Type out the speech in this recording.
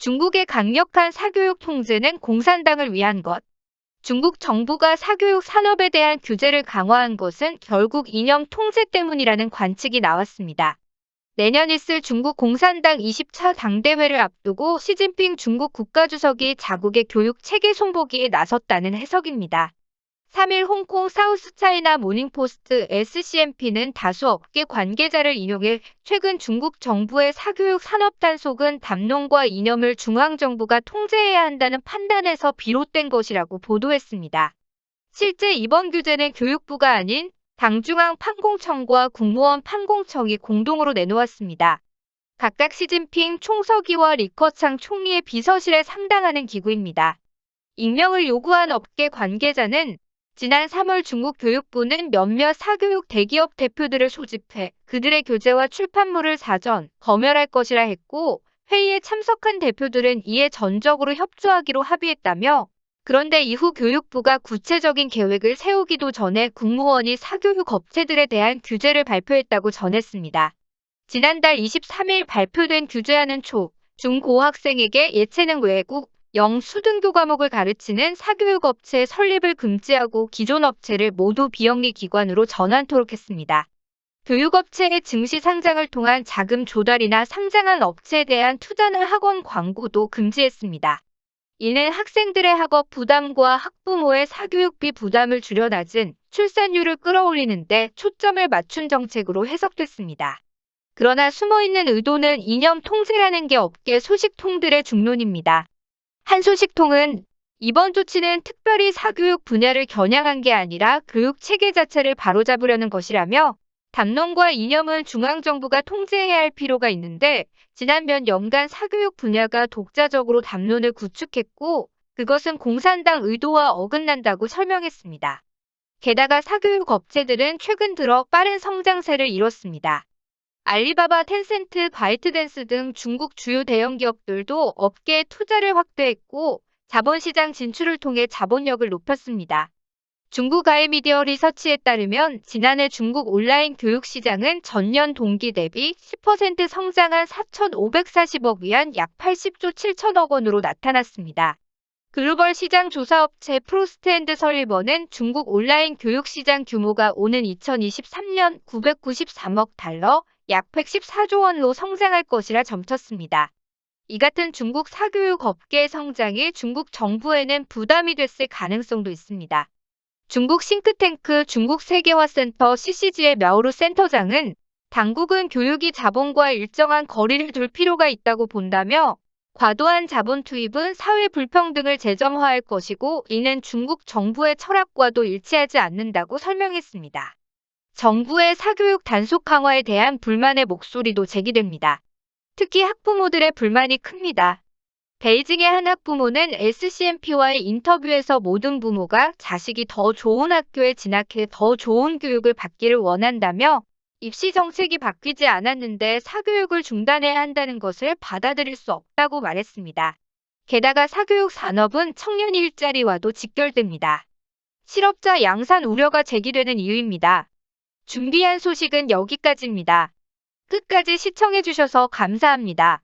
중국의 강력한 사교육 통제는 공산당을 위한 것. 중국 정부가 사교육 산업에 대한 규제를 강화한 것은 결국 이념 통제 때문이라는 관측이 나왔습니다. 내년 있을 중국 공산당 20차 당대회를 앞두고 시진핑 중국 국가주석이 자국의 교육 체계 손보기에 나섰다는 해석입니다. 3일 홍콩 사우스차이나 모닝포스트 SCMP는 다수 업계 관계자를 인용해 최근 중국 정부의 사교육 산업 단속은 담론과 이념을 중앙정부가 통제해야 한다는 판단에서 비롯된 것이라고 보도했습니다. 실제 이번 규제는 교육부가 아닌 당중앙 판공청과 국무원 판공청이 공동으로 내놓았습니다. 각각 시진핑 총서기와 리커창 총리의 비서실에 상당하는 기구입니다. 익명을 요구한 업계 관계자는 지난 3월 중국 교육부는 몇몇 사교육 대기업 대표들을 소집해 그들의 교재와 출판물을 사전 검열할 것이라 했고, 회의에 참석한 대표들은 이에 전적으로 협조하기로 합의했다며, 그런데 이후 교육부가 구체적인 계획을 세우기도 전에 국무원이 사교육 업체들에 대한 규제를 발표했다고 전했습니다. 지난달 23일 발표된 규제안은 중고학생에게 예체능 외국, 수등교 과목을 가르치는 사교육 업체 설립을 금지하고 기존 업체를 모두 비영리 기관으로 전환토록 했습니다. 교육업체의 증시 상장을 통한 자금 조달이나 상장한 업체에 대한 투자나 학원 광고도 금지했습니다. 이는 학생들의 학업 부담과 학부모의 사교육비 부담을 줄여 낮은 출산율을 끌어올리는 데 초점을 맞춘 정책으로 해석됐습니다. 그러나 숨어있는 의도는 이념 통제라는 게 업계 소식통들의 중론입니다. 한 소식통은 이번 조치는 특별히 사교육 분야를 겨냥한 게 아니라 교육 체계 자체를 바로잡으려는 것이라며, 담론과 이념은 중앙정부가 통제해야 할 필요가 있는데 지난 몇 년간 사교육 분야가 독자적으로 담론을 구축했고 그것은 공산당 의도와 어긋난다고 설명했습니다. 게다가 사교육 업체들은 최근 들어 빠른 성장세를 이뤘습니다. 알리바바, 텐센트, 바이트댄스 등 중국 주요 대형 기업들도 업계에 투자를 확대했고 자본시장 진출을 통해 자본력을 높였습니다. 중국 아이미디어 리서치에 따르면 지난해 중국 온라인 교육 시장은 전년 동기 대비 10% 성장한 4,540억 위안 약 80조 7천억 원으로 나타났습니다. 글로벌 시장 조사업체 프로스트 앤드 설리번은 중국 온라인 교육 시장 규모가 오는 2023년 993억 달러, 약 114조 원로 성장할 것이라 점쳤습니다. 이 같은 중국 사교육 업계의 성장이 중국 정부에는 부담이 됐을 가능성도 있습니다. 중국 싱크탱크 중국세계화센터 CCG의 мя오루 센터장은 당국은 교육이 자본과 일정한 거리를 둘 필요가 있다고 본다며, 과도한 자본 투입은 사회 불평등을 재점화할 것이고 이는 중국 정부의 철학과도 일치하지 않는다고 설명했습니다. 정부의 사교육 단속 강화에 대한 불만의 목소리도 제기됩니다. 특히 학부모들의 불만이 큽니다. 베이징의 한 학부모는 SCMP와의 인터뷰에서 모든 부모가 자식이 더 좋은 학교에 진학해 더 좋은 교육을 받기를 원한다며, 입시 정책이 바뀌지 않았는데 사교육을 중단해야 한다는 것을 받아들일 수 없다고 말했습니다. 게다가 사교육 산업은 청년 일자리와도 직결됩니다. 실업자 양산 우려가 제기되는 이유입니다. 준비한 소식은 여기까지입니다. 끝까지 시청해주셔서 감사합니다.